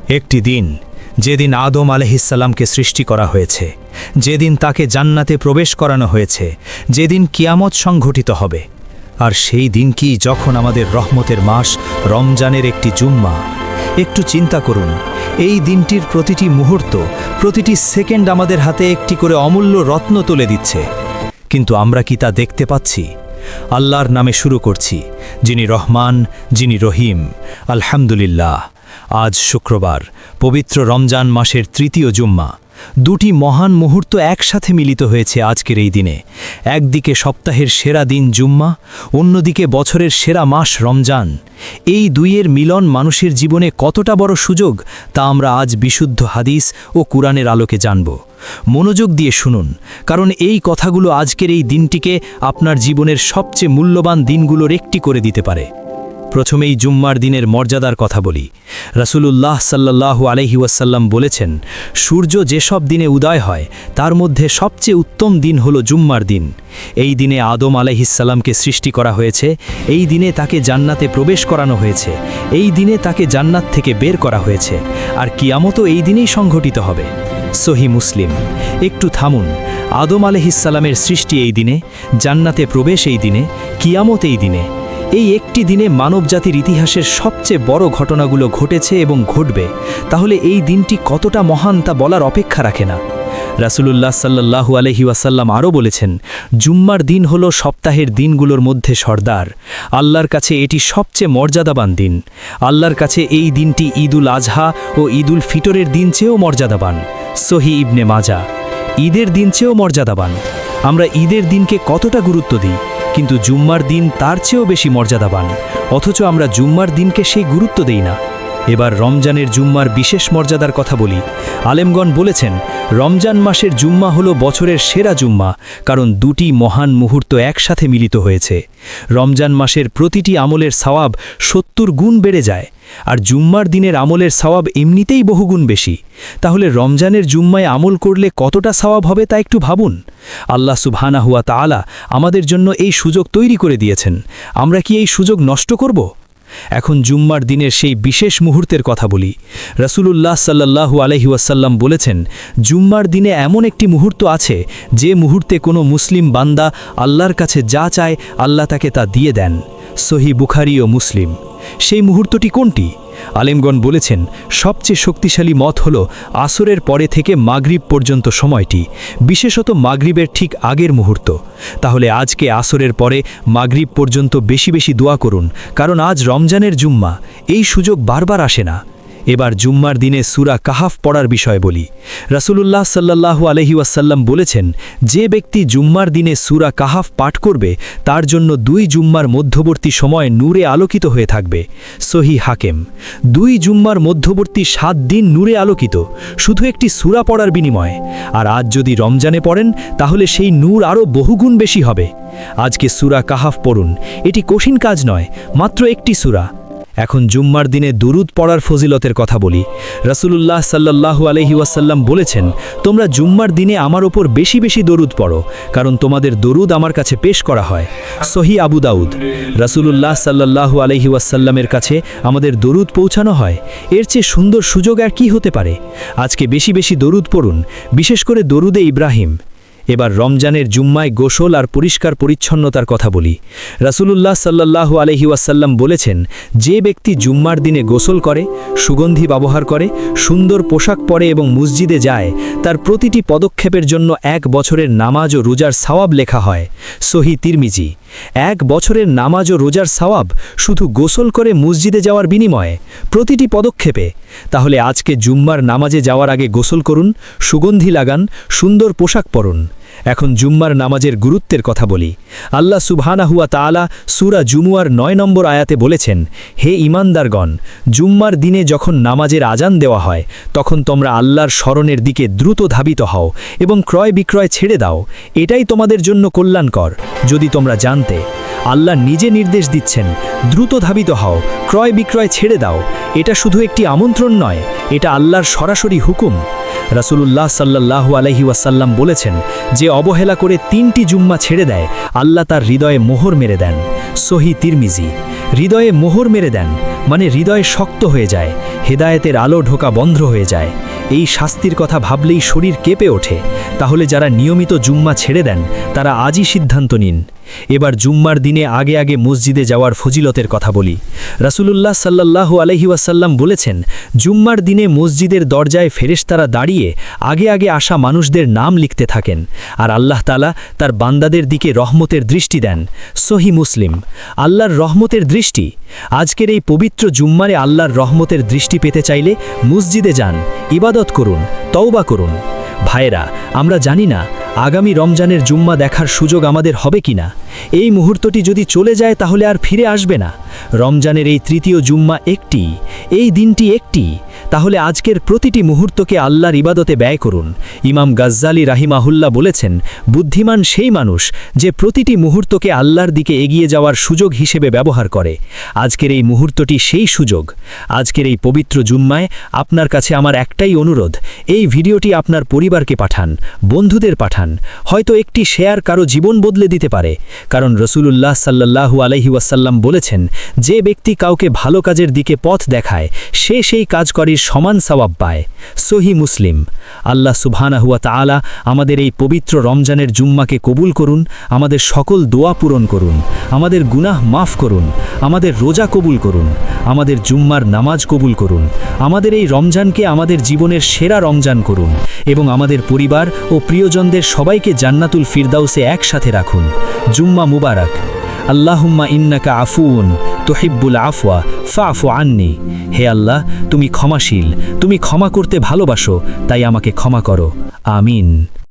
একটি দিন যেদিন আদম আলাইহিসসালামকে সৃষ্টি করা হয়েছে, যেদিন তাকে জান্নাতে প্রবেশ করানো হয়েছে, যেদিন কিয়ামত সংঘটিত হবে। আর সেই দিন কি যখন আমাদের রহমতের মাস রমজানের একটি জুম্মা। একটু চিন্তা করুন, এই দিনটির প্রতিটি মুহূর্ত, প্রতিটি সেকেন্ড আমাদের হাতে একটি করে অমূল্য রত্ন তুলে দিচ্ছে। কিন্তু আমরা কি তা দেখতে পাচ্ছি? আল্লাহর নামে শুরু করছি, যিনি রহমান, যিনি রহিম। আলহামদুলিল্লাহ। আজ শুক্রবার, পবিত্র রমজান মাসের তৃতীয় জুম্মা। দুটি মহান মুহূর্ত একসাথে মিলিত হয়েছে আজকের এই দিনে। একদিকে সপ্তাহের সেরা দিন জুম্মা, অন্যদিকে বছরের সেরা মাস রমজান। এই দুইয়ের মিলন মানুষের জীবনে কতটা বড় সুযোগ, তা আমরা আজ বিশুদ্ধ হাদিস ও কুরআনের আলোকে জানব। মনোযোগ দিয়ে শুনুন, কারণ এই কথাগুলো আজকের এই দিনটিকে আপনার জীবনের সবচেয়ে মূল্যবান দিনগুলোর একটি করে দিতে পারে। প্রথমেই জুম্মার দিনের মর্যাদার কথা বলি। রাসূলুল্লাহ সাল্লাল্লাহু আলাইহি ওয়াসাল্লাম বলেছেন, সূর্য যেসব দিনে উদয় হয় তার মধ্যে সবচেয়ে উত্তম দিন হলো জুম্মার দিন। এই দিনে আদম আলাইহিসসালামকে সৃষ্টি করা হয়েছে, এই দিনে তাকে জান্নাতে প্রবেশ করানো হয়েছে, এই দিনে তাকে জান্নাত থেকে বের করা হয়েছে, আর কিয়ামতও এই দিনেই সংঘটিত হবে। সহি মুসলিম। একটু থামুন, আদম আলাইহিসসালামের সৃষ্টি এই দিনে, জান্নাতে প্রবেশ এই দিনে, কিয়ামত এই দিনে। এই একটি দিনে মানবজাতির ইতিহাসের সবচেয়ে বড় ঘটনাগুলো ঘটেছে এবং ঘটবে। তাহলে এই দিনটি কতটা মহান তা বলার অপেক্ষা রাখে না। রাসূলুল্লাহ সাল্লাল্লাহু আলাইহি ওয়াসাল্লাম আরও বলেছেন, জুম্মার দিন হল সপ্তাহের দিনগুলোর মধ্যে সর্দার। আল্লাহর কাছে এটি সবচেয়ে মর্যাদাবান দিন। আল্লাহর কাছে এই দিনটি ঈদুল আজহা ও ঈদুল ফিতরের দিন চেয়েও মর্যাদাবান। সহি ইবনে মাজা। ঈদের দিন চেয়েও মর্যাদাবান। আমরা ঈদের দিনকে কতটা গুরুত্ব দিই, কিন্তু জুম্মার দিন তার চেয়েও বেশি মর্যাদাবান, অথচ আমরা জুম্মার দিনকে সেই গুরুত্ব দেই না। এবার রমজানের জুম্মার বিশেষ মর্যাদার কথা বলি। আলেমগণ বলেছেন, রমজান মাসের জুম্মা হলো বছরের সেরা জুম্মা, কারণ দুটি মহান মুহূর্ত একসাথে মিলিত হয়েছে। রমজান মাসের প্রতিটি আমলের সওয়াব ৭০ গুণ বেড়ে যায়, আর জুম্মার দিনের আমলের সওয়াব এমনিতেই বহুগুণ বেশি। তাহলে রমজানের জুম্মায় আমল করলে কতটা সওয়াব হবে তা একটু ভাবুন। আল্লাহ সুবহানাহু ওয়া তাআলা আমাদের জন্য এই সুযোগ তৈরি করে দিয়েছেন। আমরা কি এই সুযোগ নষ্ট করব? এখন জুম্মার দিনের সেই বিশেষ মুহূর্তের কথা বলি। রাসূলুল্লাহ সাল্লাল্লাহু আলাইহি ওয়াসাল্লাম বলেছেন, জুম্মার দিনে এমন একটি মুহূর্ত আছে যে মুহূর্তে কোনো মুসলিম বান্দা আল্লাহর কাছে যা চায় আল্লাহ তাকে তা দিয়ে দেন। সহি বুখারী ও মুসলিম। সেই মুহূর্তটি কোনটি? আলেমগণ বলেছেন, সবচেয়ে শক্তিশালী মত হল আসরের পরে থেকে মাগরিব পর্যন্ত সময়টি, বিশেষত মাগরিবের ঠিক আগের মুহূর্ত। তাহলে আজকে আসরের পরে মাগরিব পর্যন্ত বেশি বেশি দোয়া করুন, কারণ আজ রমজানের জুম্মা, এই সুযোগ বারবার আসে না। এবার জুম্মার দিনে সূরা কাহাফ পড়ার বিষয় বলি। রাসূলুল্লাহ সাল্লাল্লাহু আলাইহি ওয়াসাল্লাম বলেছেন, যে ব্যক্তি জুম্মার দিনে সূরা কাহাফ পাঠ করবে তার জন্য 2 জুম্মার মধ্যবর্তী সময় নূরে আলোকিত হয়ে থাকবে। সহি হাকেম। 2 জুম্মার মধ্যবর্তী 7 দিন নূরে আলোকিত, শুধু একটি সূরা পড়ার বিনিময়ে। আর আজ যদি রমজানে পড়েন তাহলে সেই নূর আরও বহুগুণ বেশি হবে। আজকে সূরা কাহাফ পড়ুন, এটি কঠিন কাজ নয়, মাত্র একটি সূরা। এখন জুম্মার দিনে দুরুদ পড়ার ফজিলতের কথা বলি। রাসূলুল্লাহ সাল্লাল্লাহু আলাইহি ওয়াসাল্লাম বলেছেন, তোমরা জুম্মার দিনে আমার ওপর বেশি বেশি দরুদ পড়ো, কারণ তোমাদের দরুদ আমার কাছে পেশ করা হয়। সহি আবু দাউদ। রাসূলুল্লাহ সাল্লাল্লাহু আলাইহি ওয়াসাল্লামের কাছে আমাদের দরুদ পৌঁছানো হয়। এর চেয়ে সুন্দর সুযোগ আর কি হতে পারে? আজকে বেশি বেশি দরুদ পড়ুন, বিশেষ করে দরুদে ইব্রাহিম। এবার রমজানের জুম্মায় গোসল আর পরিষ্কার পরিচ্ছন্নতার কথা বলি। রাসূলুল্লাহ সাল্লাল্লাহু আলাইহি ওয়াসাল্লাম বলেছেন, যে ব্যক্তি জুম্মার দিনে গোসল করে, সুগন্ধি ব্যবহার করে, সুন্দর পোশাক পরে এবং মসজিদে যায়, তার প্রতিটি পদক্ষেপের জন্য 1 বছরের নামাজ ও রোজার সওয়াব লেখা হয়। সহি তিরমিজি। 1 বছরের নামাজ ও রোজার সওয়াব শুধু গোসল করে মসজিদে যাওয়ার বিনিময়ে, প্রতিটি পদক্ষেপে। তাহলে আজকে জুম্মার নামাজে যাওয়ার আগে গোসল করুন, সুগন্ধি লাগান, সুন্দর পোশাক পরুন। এখন জুম্মার নামাজের গুরুত্বের কথা বলি। আল্লাহ সুবহানাহু ওয়া তাআলা সূরা জুমুয়ার 9 নম্বর আয়াতে বলেছেন, হে ঈমানদারগণ, জুম্মার দিনে যখন নামাজের আজান দেওয়া হয় তখন তোমরা আল্লাহর স্মরণের দিকে দ্রুত ধাবিত হও এবং ক্রয় বিক্রয় ছেড়ে দাও। এটাই তোমাদের জন্য কল্যাণকর। যদি তোমরা জানতে, আল্লাহ নিজে নির্দেশ দিচ্ছেন, দ্রুত ধাবিত হও, ক্রয় বিক্রয় ছেড়ে দাও। এটা শুধু একটি আমন্ত্রণ নয়, এটা আল্লাহর সরাসরি হুকুম। রাসূলুল্লাহ সাল্লাল্লাহু আলাইহি ওয়াসাল্লাম বলেছেন, যে অবহেলা করে 3টি জুম্মা ছেড়ে দেয় আল্লাহ তার হৃদয়ে মোহর মেরে দেন। সহি তিরমিজি। হৃদয়ে মোহর মেরে দেন মানে হৃদয় শক্ত হয়ে যায়, হেদায়েতের আলো ঢোকা বন্ধ হয়ে যায়। এই শাস্তির কথা ভাবলেই শরীর কেঁপে ওঠে। তাহলে যারা নিয়মিত জুম্মা ছেড়ে দেন তারা আজই সিদ্ধান্ত নিন। এবার জুম্মার দিনে আগে আগে মসজিদে যাওয়ার ফজিলতের কথা বলি। রাসূলুল্লাহ সাল্লাল্লাহু আলাইহি ওয়াসাল্লাম বলেছেন, জুম্মার দিনে মসজিদের দরজায় ফেরেশতারা দাঁড়িয়ে আগে আগে আসা মানুষদের নাম লিখতে থাকেন, আর আল্লাহ তাআলা তার বান্দাদের দিকে রহমতের দৃষ্টি দেন। সহি মুসলিম। আল্লাহর রহমতের দৃষ্টি। আজকের এই পবিত্র জুম্মারে আল্লাহর রহমতের দৃষ্টি পেতে চাইলে মসজিদে যান, ইবাদত করুন, তওবা করুন। ভাইরা, আমরা জানি না আগামী রমজানের জুম্মা দেখার সুযোগ আমাদের হবে কিনা। এই মুহূর্তটি যদি চলে যায় তাহলে আর ফিরে আসবে না। রমজানের এই তৃতীয় জুম্মা একটি, এই দিনটি একটি। তাহলে আজকের প্রতিটি মুহূর্তকে আল্লাহর ইবাদতে ব্যয় করুন। ইমাম গাজ্জালি রাহিমাহুল্লাহ বলেছেন, বুদ্ধিমান সেই মানুষ যে প্রতিটি মুহূর্তকে আল্লাহর দিকে এগিয়ে যাওয়ার সুযোগ হিসেবে ব্যবহার করে। আজকের এই মুহূর্তটি সেই সুযোগ। আজকের এই পবিত্র জুম্মায় আপনার কাছে আমার একটাই অনুরোধ, এই ভিডিওটি আপনার পরিবারকে পাঠান, বন্ধুদের পাঠান। হয়তো একটি শেয়ার কারো জীবন বদলে দিতে পারে। কারণ রাসূলুল্লাহ সাল্লাল্লাহু আলাইহি ওয়াসাল্লাম বলেছেন, যে ব্যক্তি কাউকে ভালো কাজের দিকে পথ দেখায় সে সেই কাজ করার সমান সওয়াব পায়। সহি মুসলিম। আল্লাহ সুবহানাহু ওয়া তাআলা আমাদের এই পবিত্র রমজানের জুম্মাকে কবুল করুন, আমাদের সকল দোয়া পূরণ করুন, আমাদের গুনাহ মাফ করুন, আমাদের রোজা কবুল করুন, আমাদের জুম্মার নামাজ কবুল করুন, আমাদের এই রমজানকে আমাদের জীবনের সেরা রমজান করুন এবং আমাদের পরিবার ও প্রিয়জনদের সবাইকে জান্নাতুল ফিরদাউসে একসাথে রাখুন। জুম্মা মুবারক। আল্লাহুম্মা ইন্নাকা আফুউন তুহিব্বুল আফওয়া ফাফু আন্নি। হে আল্লাহ, তুমি ক্ষমাশীল, তুমি ক্ষমা করতে ভালোবাসো, তাই আমাকে ক্ষমা করো। আমিন।